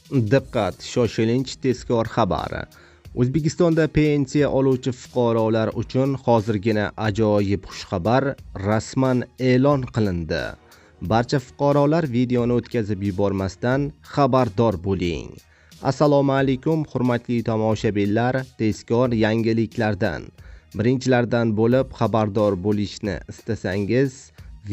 Diqqat, shoshilinch tezkor xabar. O'zbekistonda pensiya oluvchi fuqarolar uchun hozirgina ajoyib xushxabar rasman e'lon qilindi. Barcha fuqarolar videoni o'tkazib yubormasdan xabardor bo'ling. Assalomu alaykum hurmatli tomoshabinlar, tezkor yangiliklardan birinchilardan bo'lib xabardor bo'lishni istasangiz,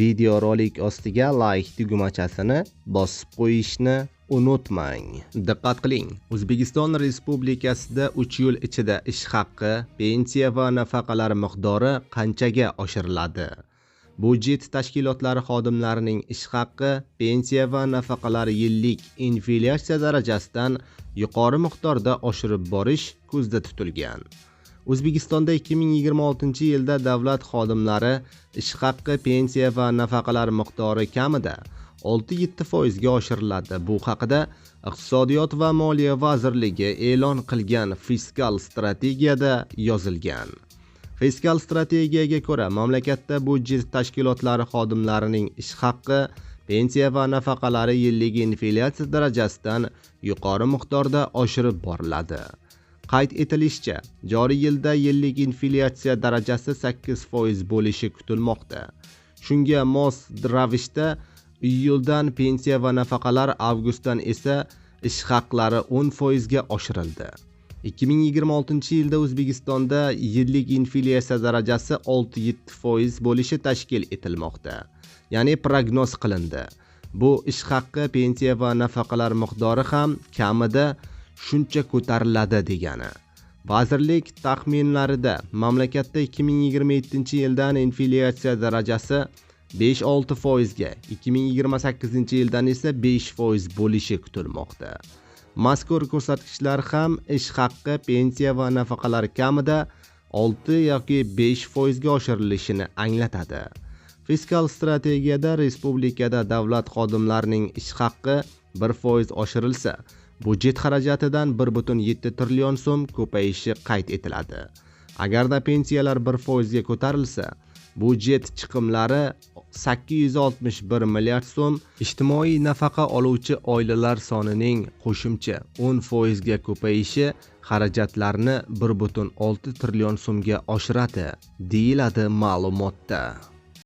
videorolik ostiga like tugmachasini bosib qo'yishni unutmang. Diqqat qiling. O'zbekiston Respublikasida 3 yil ichida ish haqi, pensiya va nafaqalar miqdori qanchaga oshiriladi? Budjet tashkilotlari xodimlarining ish haqi, pensiya va nafaqalar yillik inflyatsiya darajasidan yuqori miqdorda oshirib borish ko'zda tutilgan. O'zbekistonda 2026-yilda davlat xodimlari ish haqi, pensiya va nafaqalar miqdori kamida 6-7% ga oshiriladi. Bu haqida Iqtisodiyot va Moliya vazirligi e'lon qilgan fiskal strategiyada yozilgan. Fiskal strategiyaga ko'ra, mamlakatda budjet tashkilotlari xodimlarining ish haqi, pensiya va nafaqalari yillik inflyatsiya darajasidan yuqori miqdorda oshirib boriladi. Qayd etilishicha, joriy yilda yillik inflyatsiya darajasi 8% bo'lishi kutilmoqda. Shunga mos ravishda iyuldan pensiya va nafaqalar, avgustdan esa ish haqlari 10% ga oshirildi. 2026-yilda O'zbekistonda yillik inflyatsiya darajasi 6-7% bo'lishi tashkil etilmoqda. Ya'ni prognoz qilindi. Bu ish haqi, pensiya va nafaqalar miqdori ham kamida shuncha ko'tariladi degani. Vazirlik taxminlarida mamlakatda 2027-yildan inflyatsiya darajasi 5-6% ga, 2028-yildan esa 5% bo'lishi kutilmoqda. Mazkur ko'rsatkichlar ham ish haqi, pensiya va nafaqalar kamida 6 yoki 5% ga oshirilishini anglatadi. Fiskal strategiyada respublikada davlat xodimlarining ish haqi 1% oshirilsa, budjet xarajatidan 1,7 trillion so'm ko'payishi qayd etiladi. Agarda pensiyalar 1% ga ko'tarilsa, budjet chiqimlari 861 milliard so'm, ijtimoiy nafaqa oluvchi oilalar sonining qo'shimcha 10% ga ko'payishi xarajatlarni 1,6 trillion so'mga oshiradi, deyiladi ma'lumotda.